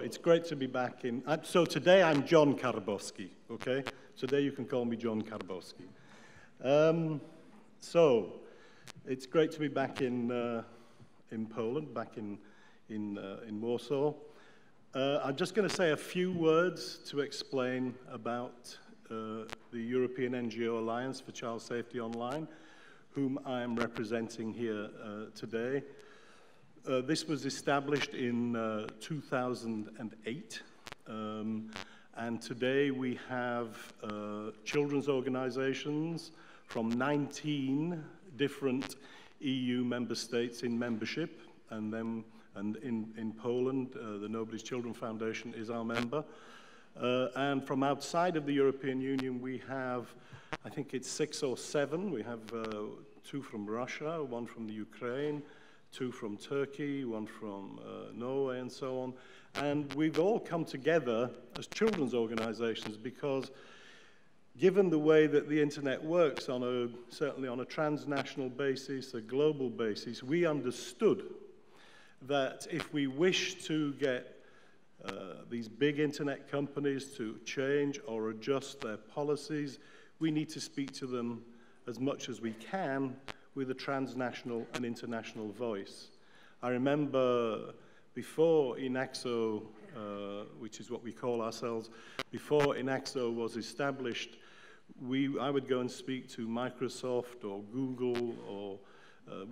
It's great to be back in. So today I'm John Karbowski, okay? Today you can call me John Karbowski. So it's great to be back in Poland, back in Warsaw. I'm just going to say a few words to explain about the European NGO Alliance for Child Safety Online, whom I am representing here today. This was established in 2008, and today we have children's organizations from 19 different EU member states in membership, and in Poland, the Nobody's Children Foundation is our member. And from outside of the European Union, we have, I think it's 6 or 7. We have 2 from Russia, 1 from the Ukraine, 2 from Turkey, 1 from Norway, and so on. And we've all come together as children's organizations because given the way that the internet works, certainly on a transnational basis, a global basis, we understood that if we wish to get these big internet companies to change or adjust their policies, we need to speak to them as much as we can with a transnational and international voice. I remember before Inaxo, which is what we call ourselves, before Inaxo was established, I would go and speak to Microsoft or Google or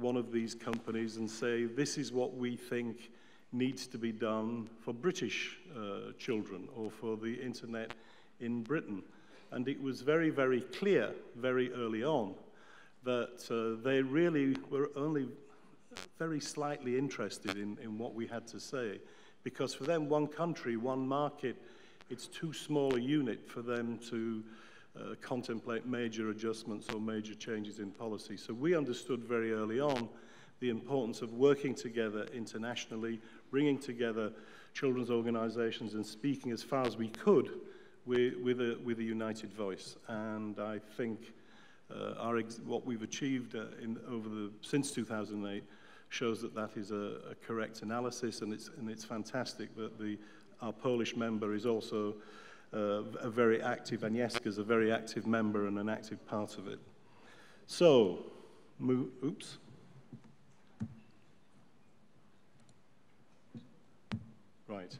one of these companies and say, this is what we think needs to be done for British children or for the internet in Britain. And it was very, very clear very early on that they really were only very slightly interested in what we had to say, because for them, one country, one market, it's too small a unit for them to contemplate major adjustments or major changes in policy. So we understood very early on the importance of working together internationally, bringing together children's organizations and speaking as far as we could with a united voice. And I think what we've achieved since 2008 shows that that is a correct analysis, and it's fantastic that our Polish member is also a very active, Agnieszka's a very active member and an active part of it. So, oops. Right.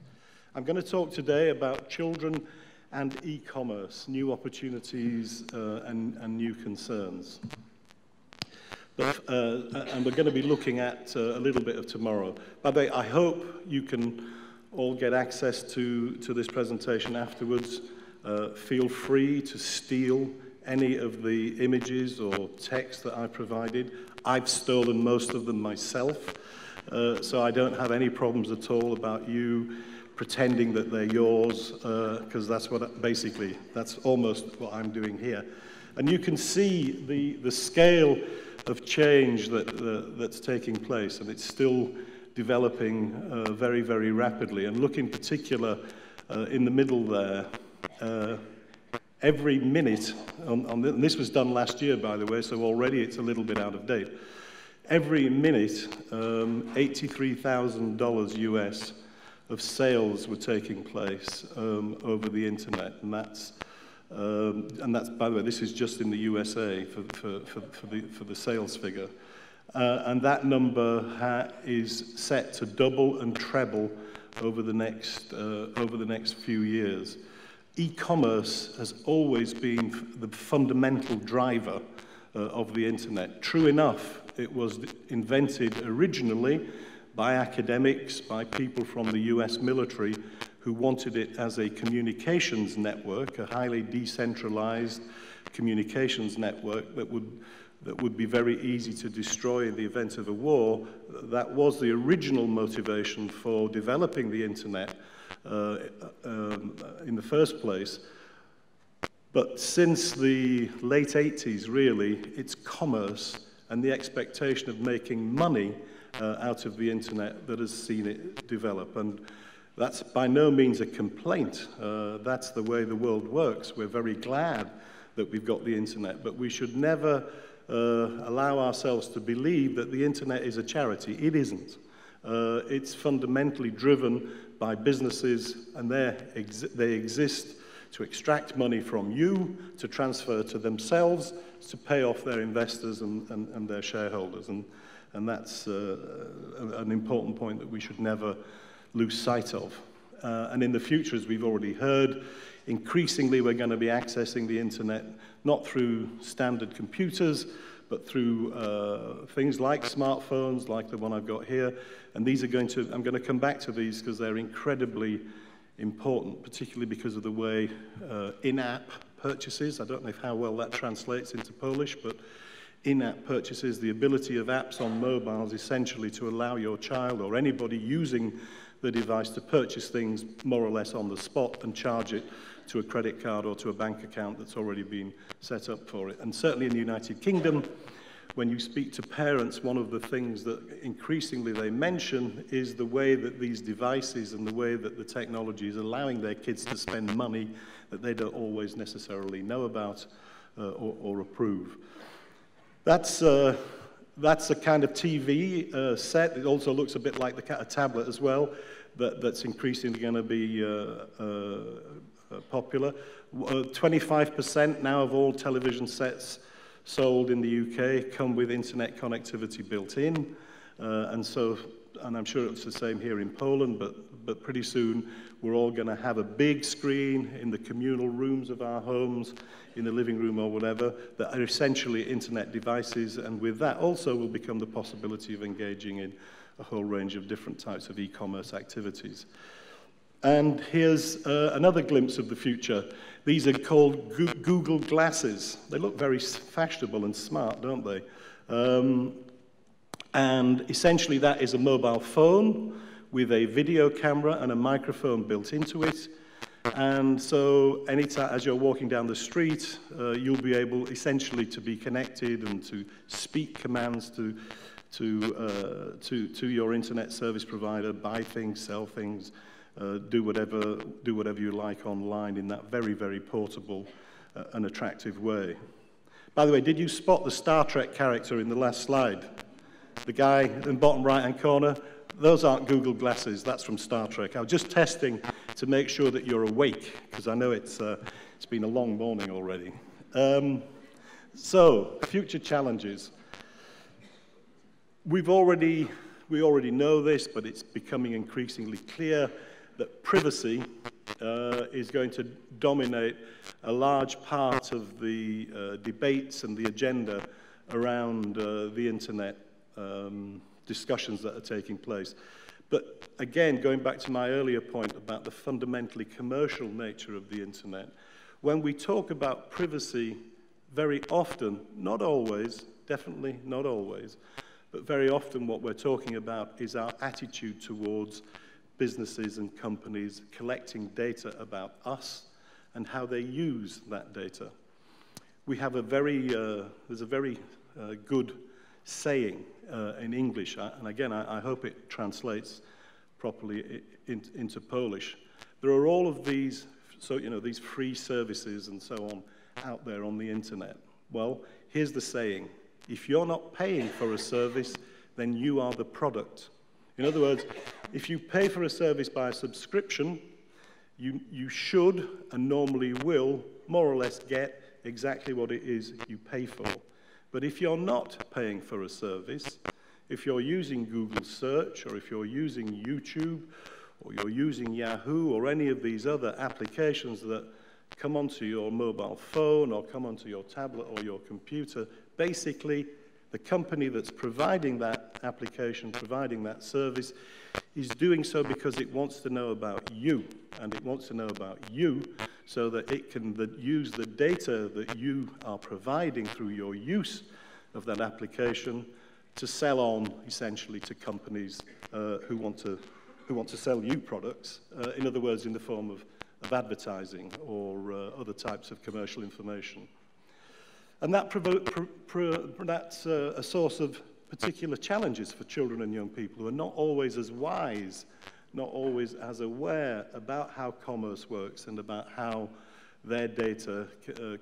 I'm going to talk today about children and e-commerce, new opportunities and new concerns. And we're going to be looking at a little bit of tomorrow. By the way, I hope you can all get access to this presentation afterwards. Feel free to steal any of the images or text that I provided. I've stolen most of them myself, so I don't have any problems at all about you pretending that they're yours, because that's almost what I'm doing here. And you can see the scale of change that's taking place, and it's still developing very, very rapidly. And look in particular in the middle there, every minute, and this was done last year, by the way, so already it's a little bit out of date. Every minute, $83,000 US of sales were taking place over the internet, and that's, by the way, this is just in the USA for the sales figure, and that number is set to double and treble over the next few years. E-commerce has always been the fundamental driver of the internet. True enough, it was invented originally by academics, by people from the US military who wanted it as a communications network, a highly decentralized communications network that would be very easy to destroy in the event of a war. That was the original motivation for developing the internet in the first place. But since the late 80s, really, it's commerce and the expectation of making money out of the internet that has seen it develop. And that's by no means a complaint. That's the way the world works. We're very glad that we've got the internet, but we should never allow ourselves to believe that the internet is a charity. It isn't. It's fundamentally driven by businesses, and they exist to extract money from you, to transfer to themselves, to pay off their investors and their shareholders. And that's an important point that we should never lose sight of. And in the future, as we've already heard, increasingly we're going to be accessing the internet not through standard computers, but through things like smartphones, like the one I've got here. And these are I'm going to come back to these because they're incredibly important, particularly because of the way in-app purchases, I don't know how well that translates into Polish, but in-app purchases, the ability of apps on mobiles essentially to allow your child or anybody using the device to purchase things more or less on the spot and charge it to a credit card or to a bank account that's already been set up for it. And certainly in the United Kingdom, when you speak to parents, one of the things that increasingly they mention is the way that these devices and the way that the technology is allowing their kids to spend money that they don't always necessarily know about or approve. That's a kind of TV set. It also looks a bit like a tablet as well, that's increasingly going to be popular. 25% now of all television sets sold in the UK come with internet connectivity built in, and I'm sure it's the same here in Poland, but pretty soon we're all going to have a big screen in the communal rooms of our homes, in the living room or whatever, that are essentially internet devices, and with that also will become the possibility of engaging in a whole range of different types of e-commerce activities. And here's another glimpse of the future. These are called Google Glasses. They look very fashionable and smart, don't they? And essentially that is a mobile phone with a video camera and a microphone built into it. And so anytime as you're walking down the street, you'll be able essentially to be connected and to speak commands to your internet service provider, buy things, sell things, do whatever you like online in that very, very portable and attractive way. By the way, did you spot the Star Trek character in the last slide? The guy in the bottom right-hand corner? Those aren't Google Glasses, that's from Star Trek. I was just testing to make sure that you're awake, because I know it's been a long morning already. So, future challenges. We already know this, but it's becoming increasingly clear that privacy is going to dominate a large part of the debates and the agenda around the internet discussions that are taking place. But again, going back to my earlier point about the fundamentally commercial nature of the internet, when we talk about privacy, very often, not always, definitely not always, but very often what we're talking about is our attitude towards businesses and companies collecting data about us and how they use that data. We have there's a very good saying in English, and again, I hope it translates properly into Polish. There are all of these, these free services and so on out there on the internet. Well, here's the saying: if you're not paying for a service, then you are the product. In other words, if you pay for a service by a subscription, you should and normally will more or less get exactly what it is you pay for. But if you're not paying for a service, if you're using Google Search, or if you're using YouTube, or you're using Yahoo, or any of these other applications that come onto your mobile phone, or come onto your tablet or your computer, basically the company that's providing that application, providing that service, is doing so because it wants to know about you, and it wants to know about you so that it can use the data that you are providing through your use of that application to sell on, essentially, to companies who want to sell you products, in other words, in the form of advertising or other types of commercial information. And that's a source of particular challenges for children and young people who are not always as wise, not always as aware about how commerce works and about how their data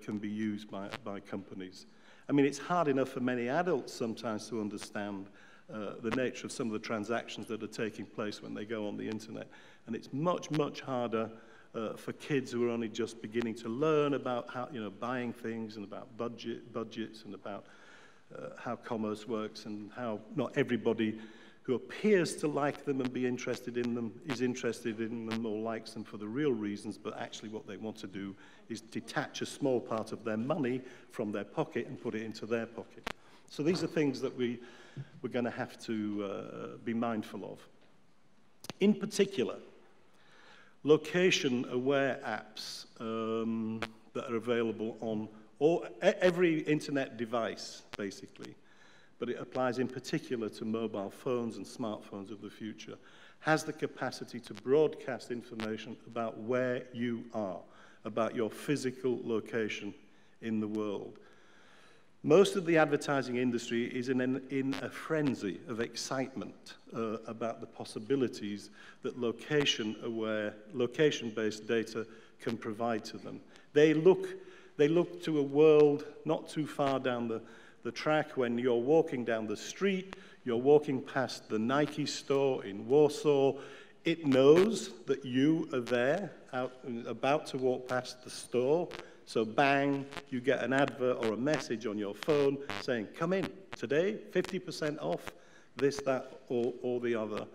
can be used by companies. I mean, it's hard enough for many adults sometimes to understand the nature of some of the transactions that are taking place when they go on the internet. And it's much, much harder for kids who are only just beginning to learn about how, buying things and about budgets and about how commerce works and how not everybody who appears to like them and be interested in them is interested in them or likes them for the real reasons, but actually what they want to do is detach a small part of their money from their pocket and put it into their pocket. So these are things that we're going to have to be mindful of. In particular, location-aware apps that are available on every internet device, basically, but it applies in particular to mobile phones and smartphones of the future, has the capacity to broadcast information about where you are, about your physical location in the world. Most of the advertising industry is in a frenzy of excitement about the possibilities that location-based data can provide to them. They look to a world not too far down the track when you're walking down the street, you're walking past the Nike store in Warsaw. It knows that you are there, about to walk past the store. So bang, you get an advert or a message on your phone saying, come in, today, 50% off, this, that, or the other.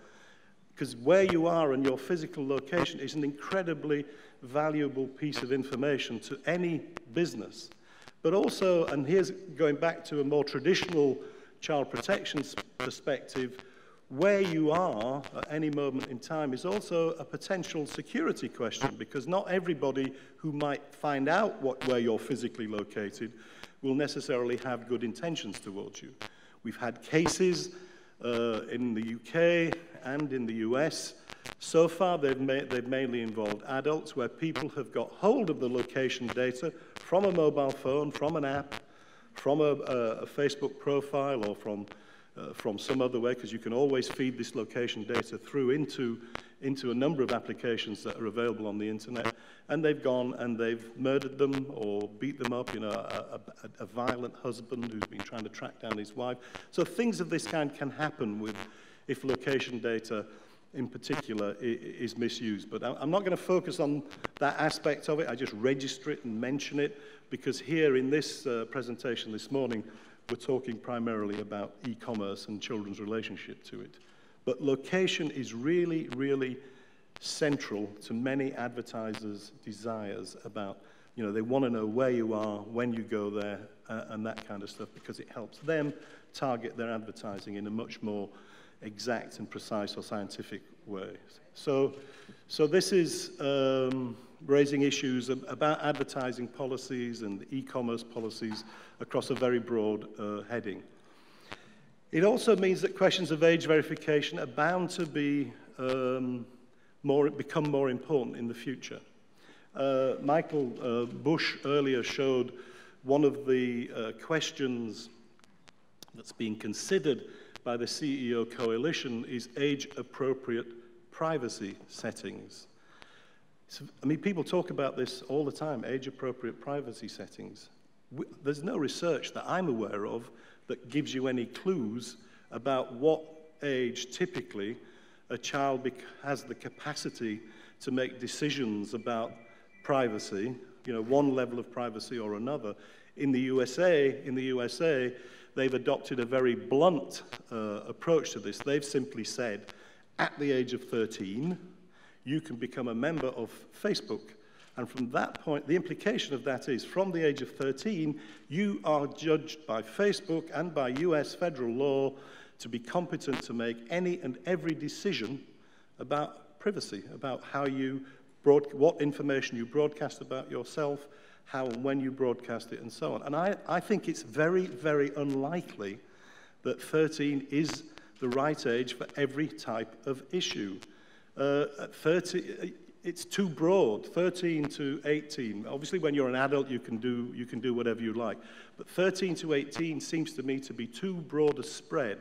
Because where you are and your physical location is an incredibly valuable piece of information to any business. But also, and here's going back to a more traditional child protection perspective, where you are at any moment in time is also a potential security question, because not everybody who might find out where you're physically located will necessarily have good intentions towards you. We've had cases in the UK and in the US. So far, they've mainly involved adults where people have got hold of the location data from a mobile phone, from an app, from a Facebook profile, or from some other way, because you can always feed this location data through into a number of applications that are available on the internet, and they've gone and they've murdered them or beat them up, a violent husband who's been trying to track down his wife. So things of this kind can happen if location data in particular is misused. But I'm not going to focus on that aspect of it. I just register it and mention it, because here in this presentation this morning, we're talking primarily about e-commerce and children's relationship to it. But location is really, really central to many advertisers' desires about, they want to know where you are, when you go there, and that kind of stuff, because it helps them target their advertising in a much more exact and precise or scientific way. So this is raising issues about advertising policies and e-commerce policies across a very broad heading. It also means that questions of age verification are bound to be become more important in the future. Michael Bush earlier showed one of the questions that's being considered by the CEO Coalition is age-appropriate privacy settings. So, people talk about this all the time, age-appropriate privacy settings. There's no research that I'm aware of that gives you any clues about what age typically a child has the capacity to make decisions about privacy, one level of privacy or another. In the USA, they've adopted a very blunt approach to this. They've simply said, at the age of 13, you can become a member of Facebook. And from that point, the implication of that is, from the age of 13, you are judged by Facebook and by US federal law to be competent to make any and every decision about privacy, about what information you broadcast about yourself, how and when you broadcast it, and so on. And I think it's very, very unlikely that 13 is the right age for every type of issue. At 30, it's too broad, 13 to 18. Obviously, when you're an adult, you can do whatever you like. But 13 to 18 seems to me to be too broad a spread.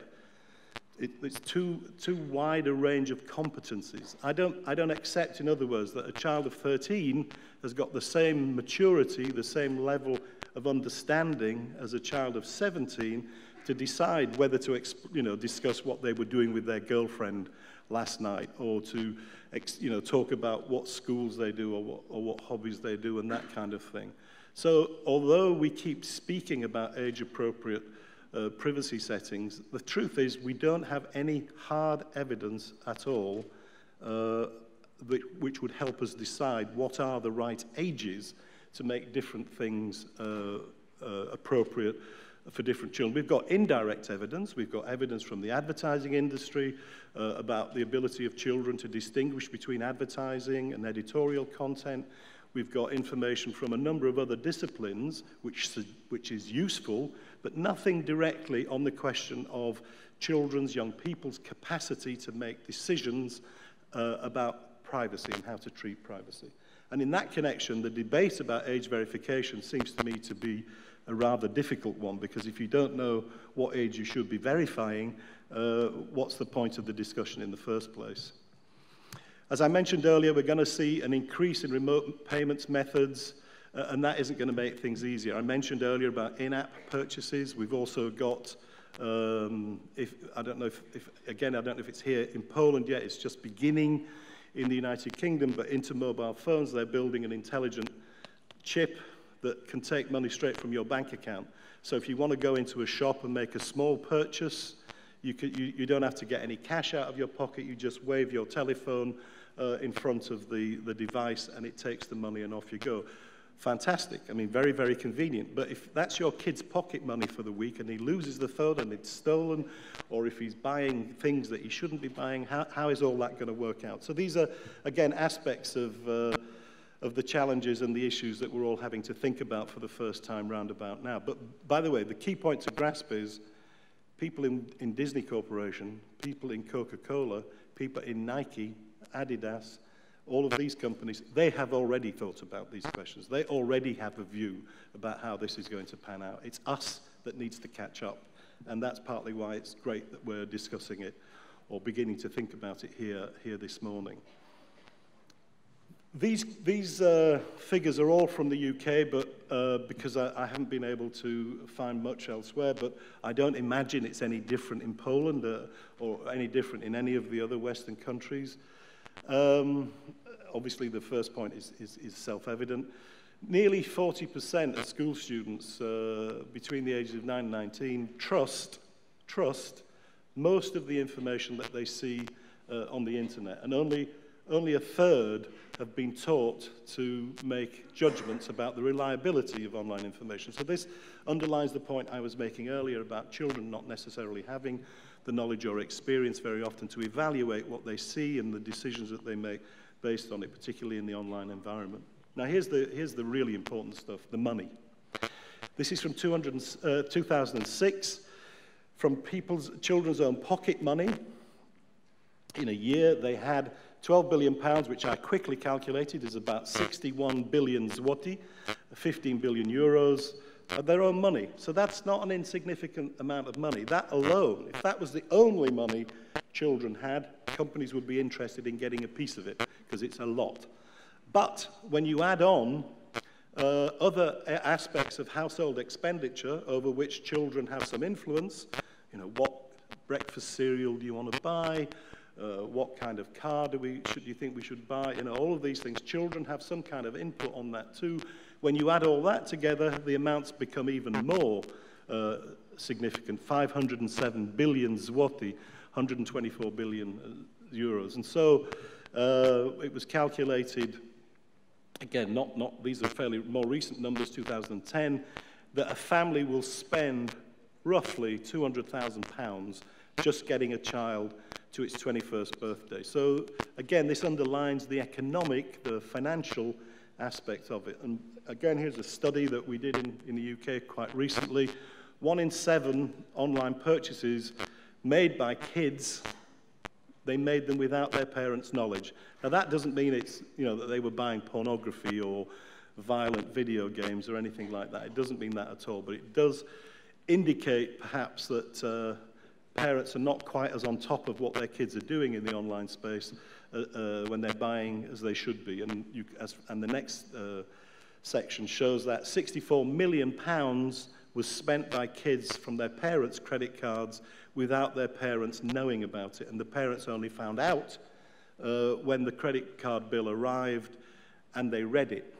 It's too wide a range of competencies. I don't accept, in other words, that a child of 13 has got the same maturity, the same level of understanding as a child of 17 to decide whether to discuss what they were doing with their girlfriend last night, or to talk about what schools they do, or what hobbies they do, and that kind of thing. So although we keep speaking about age-appropriate privacy settings, the truth is we don't have any hard evidence at all which would help us decide what are the right ages to make different things appropriate for different children. We've got indirect evidence. We've got evidence from the advertising industry about the ability of children to distinguish between advertising and editorial content. We've got information from a number of other disciplines which is useful, but nothing directly on the question of children's, young people's capacity to make decisions about privacy and how to treat privacy. And in that connection, the debate about age verification seems to me to be a rather difficult one, because if you don't know what age you should be verifying, what's the point of the discussion in the first place? As I mentioned earlier, we're going to see an increase in remote payments methods, and that isn't going to make things easier. I mentioned earlier about in-app purchases. We've also got, I don't know if it's here in Poland yet, it's just beginning in the United Kingdom, but into mobile phones, they're building an intelligent chip that can take money straight from your bank account. So if you want to go into a shop and make a small purchase, you don't have to get any cash out of your pocket. You just wave your telephone in front of the device, and it takes the money, and off you go. Fantastic. I mean, very, very convenient. But if that's your kid's pocket money for the week and he loses the phone and it's stolen, or if he's buying things that he shouldn't be buying, how is all that going to work out? So these are, again, aspects of the challenges and the issues that we're all having to think about for the first time round about now. But by the way, the key point to grasp is people in Disney Corporation, people in Coca-Cola, people in Nike, Adidas, all of these companies, they have already thought about these questions. They already have a view about how this is going to pan out. It's us that needs to catch up, and that's partly why it's great that we're discussing it or beginning to think about it here this morning. These figures are all from the UK, but because I haven't been able to find much elsewhere, but I don't imagine it's any different in Poland or any different in any of the other Western countries. Obviously, the first point is self-evident. Nearly 40% of school students between the ages of 9 and 19 trust most of the information that they see on the internet, and only a third have been taught to make judgments about the reliability of online information. So this underlines the point I was making earlier about children not necessarily having the knowledge or experience very often to evaluate what they see and the decisions that they make based on it, particularly in the online environment. Now here's the really important stuff, the money. This is from 2006, from children's own pocket money. In a year, they had £12 billion, which I quickly calculated is about 61 billion zloty, 15 billion euros, of their own money. So that's not an insignificant amount of money. That alone, if that was the only money children had, companies would be interested in getting a piece of it, because it's a lot. But when you add on other aspects of household expenditure over which children have some influence, what breakfast cereal do you want to buy? What kind of car do you think we should buy? All of these things. Children have some kind of input on that too. When you add all that together, the amounts become even more significant. 507 billion zloty, 124 billion euros. And so it was calculated, again, these are fairly more recent numbers, 2010, that a family will spend roughly £200,000 just getting a child to its 21st birthday. So again, this underlines the economic, the financial aspect of it. And again, here's a study that we did in the UK quite recently. 1 in 7 online purchases made by kids, they made them without their parents' knowledge. Now that doesn't mean it's, that they were buying pornography or violent video games or anything like that. It doesn't mean that at all, but it does indicate perhaps that parents are not quite as on top of what their kids are doing in the online space when they're buying as they should be. And the next section shows that £64 million was spent by kids from their parents' credit cards without their parents knowing about it. And the parents only found out when the credit card bill arrived and they read it.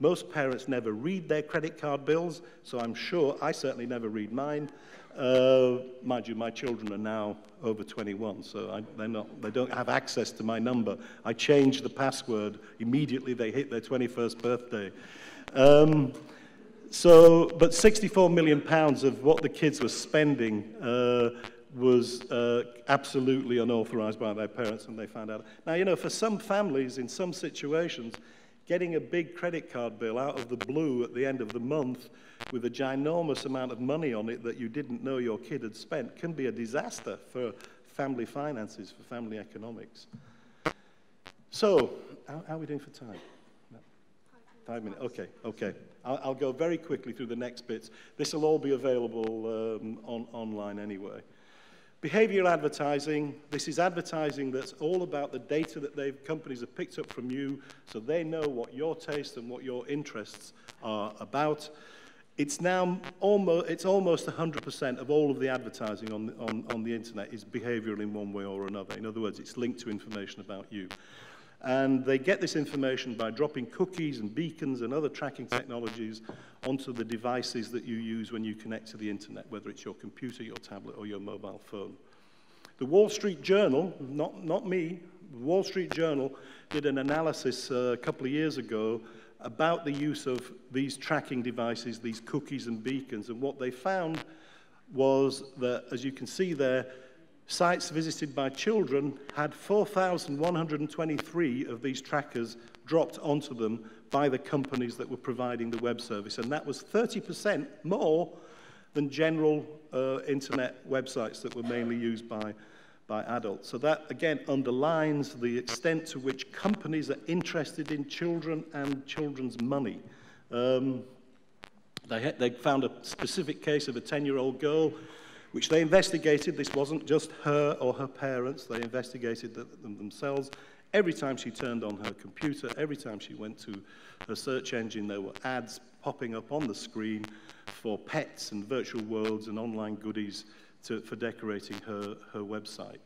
Most parents never read their credit card bills, so I'm sure, I certainly never read mine. Mind you, my children are now over 21, so they don't have access to my number. I changed the password immediately they hit their 21st birthday. But £64 million of what the kids were spending was absolutely unauthorized by their parents, and they found out. Now, you know, for some families, in some situations, getting a big credit card bill out of the blue at the end of the month with a ginormous amount of money on it that you didn't know your kid had spent can be a disaster for family finances, for family economics. So, how are we doing for time? No. 5 minutes, okay. I'll go very quickly through the next bits. This will all be available online anyway. Behavioral advertising, this is advertising that's all about the data that companies have picked up from you, so they know what your taste and what your interests are about. It's now almost 100% of all of the advertising on the internet is behavioral in one way or another. In other words, it's linked to information about you. And they get this information by dropping cookies and beacons and other tracking technologies onto the devices that you use when you connect to the internet, whether it's your computer, your tablet, or your mobile phone. The Wall Street Journal, not me, the Wall Street Journal did an analysis a couple of years ago about the use of these tracking devices, these cookies and beacons, and what they found was that, as you can see there, sites visited by children had 4,123 of these trackers dropped onto them by the companies that were providing the web service, and that was 30% more than general internet websites that were mainly used by adults. So that, again, underlines the extent to which companies are interested in children and children's money. They found a specific case of a 10-year-old girl which they investigated. This wasn't just her or her parents. They investigated them themselves. Every time she turned on her computer, every time she went to her search engine, there were ads popping up on the screen for pets and virtual worlds and online goodies for decorating her website.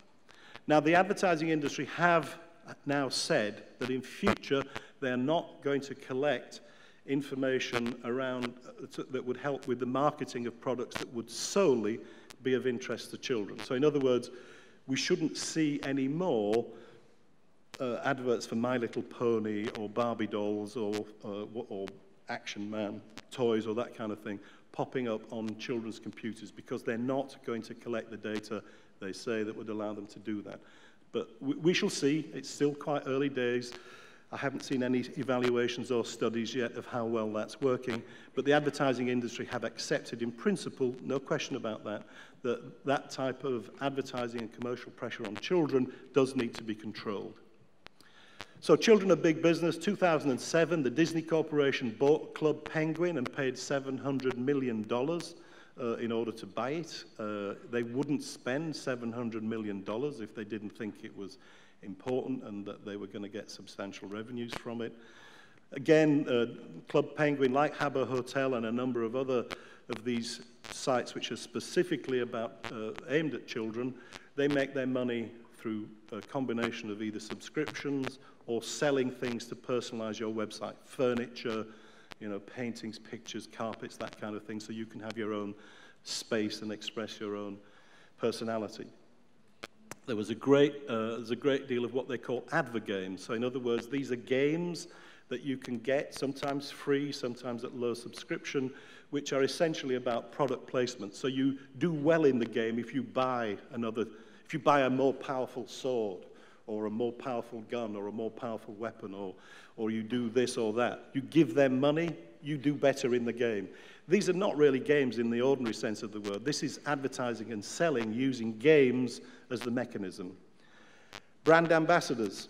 Now, the advertising industry have now said that in future they're not going to collect information around that would help with the marketing of products that would solely be of interest to children. So in other words, we shouldn't see any more adverts for My Little Pony or Barbie dolls or Action Man toys or that kind of thing popping up on children's computers, because they're not going to collect the data, they say, that would allow them to do that. But we shall see. It's still quite early days. I haven't seen any evaluations or studies yet of how well that's working, but the advertising industry have accepted in principle, no question about that, that type of advertising and commercial pressure on children does need to be controlled. So children are big business. 2007, the Disney Corporation bought Club Penguin and paid $700 million in order to buy it. They wouldn't spend $700 million if they didn't think it was important and that they were going to get substantial revenues from it. Again, Club Penguin, like Habbo Hotel and a number of other of these sites which are specifically aimed at children, they make their money through a combination of either subscriptions or selling things to personalize your website, furniture, you know, paintings, pictures, carpets, that kind of thing, so you can have your own space and express your own personality. There's a great deal of what they call advergames. So in other words, these are games that you can get, sometimes free, sometimes at low subscription, which are essentially about product placement. So you do well in the game if you buy a more powerful sword, or a more powerful gun, or a more powerful weapon, or you do this or that. You give them money, you do better in the game. These are not really games in the ordinary sense of the word. This is advertising and selling using games as the mechanism. Brand ambassadors.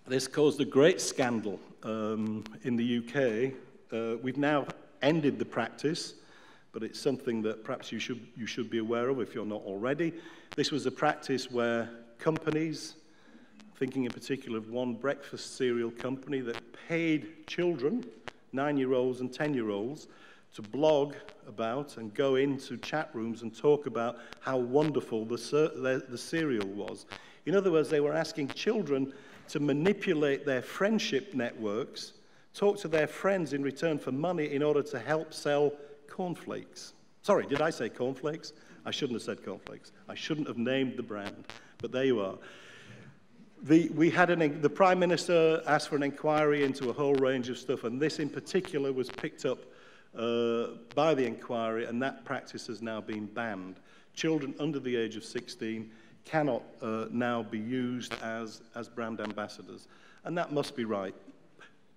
This caused a great scandal in the UK. We've now ended the practice, but it's something that perhaps you should be aware of if you're not already. This was a practice where companies, thinking in particular of one breakfast cereal company that paid children, 9-year-olds and 10-year-olds, to blog about and go into chat rooms and talk about how wonderful the cereal was. In other words, they were asking children to manipulate their friendship networks, talk to their friends in return for money in order to help sell cornflakes. Sorry, did I say cornflakes? I shouldn't have said cornflakes. I shouldn't have named the brand, but there you are. The Prime Minister asked for an inquiry into a whole range of stuff, and this in particular was picked up by the inquiry, and that practice has now been banned. Children under the age of 16 cannot now be used as brand ambassadors, and that must be right.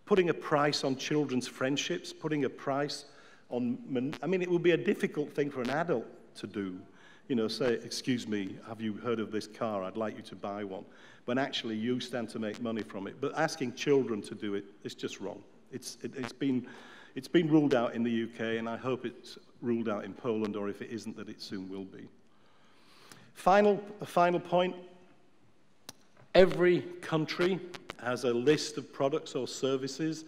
Putting a price on children's friendships, putting a price on, I mean, it would be a difficult thing for an adult to do. You know, say, excuse me, have you heard of this car? I'd like you to buy one. When actually you stand to make money from it. But asking children to do it is just wrong. It's been ruled out in the UK, and I hope it's ruled out in Poland, or if it isn't, that it soon will be. A final point. Every country has a list of products or services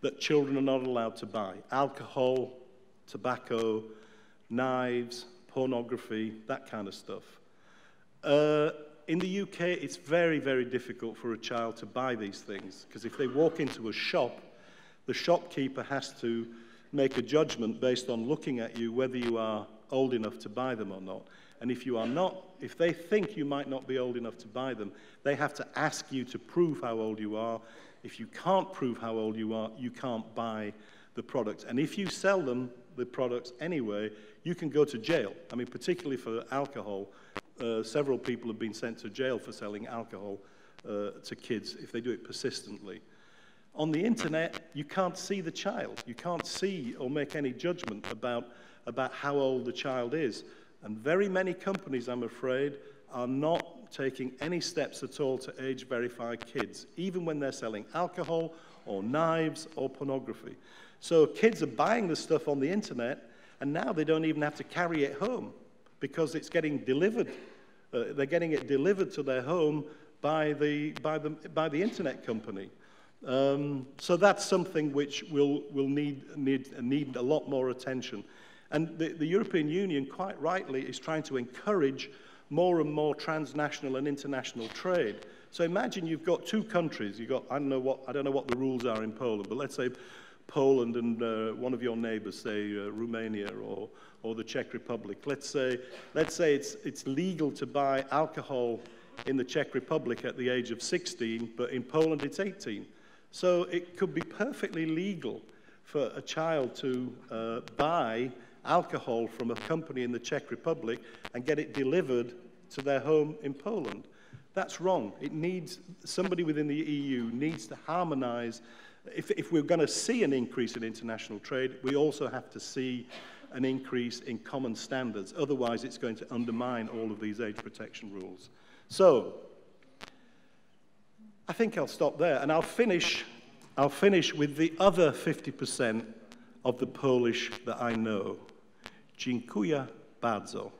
that children are not allowed to buy. Alcohol, tobacco, knives, pornography, that kind of stuff. In the UK, it's very, very difficult for a child to buy these things, because if they walk into a shop, the shopkeeper has to make a judgment based on looking at you whether you are old enough to buy them or not. And if you are not, if they think you might not be old enough to buy them, they have to ask you to prove how old you are. If you can't prove how old you are, you can't buy the products. And if you sell them, the products anyway, you can go to jail. I mean, particularly for alcohol, several people have been sent to jail for selling alcohol to kids if they do it persistently. On the internet, you can't see the child. You can't see or make any judgment about how old the child is. And very many companies, I'm afraid, are not taking any steps at all to age-verify kids, even when they're selling alcohol or knives or pornography. So kids are buying the stuff on the internet, and now they don't even have to carry it home because it's getting delivered. They're getting it delivered to their home by the internet company. So that's something which will need a lot more attention. And the European Union, quite rightly, is trying to encourage more and more transnational and international trade. So imagine you've got two countries. You've got, I don't know what the rules are in Poland, but let's say Poland and one of your neighbors, say Romania or the Czech Republic. Let's say it's legal to buy alcohol in the Czech Republic at the age of 16, but in Poland it's 18. So it could be perfectly legal for a child to buy alcohol from a company in the Czech Republic and get it delivered to their home in Poland. That's wrong. It needs, somebody within the EU needs to harmonize. If we're going to see an increase in international trade, we also have to see an increase in common standards. Otherwise, it's going to undermine all of these age protection rules. So, I think I'll stop there, and I'll finish with the other 50% of the Polish that I know. Dziękuję bardzo.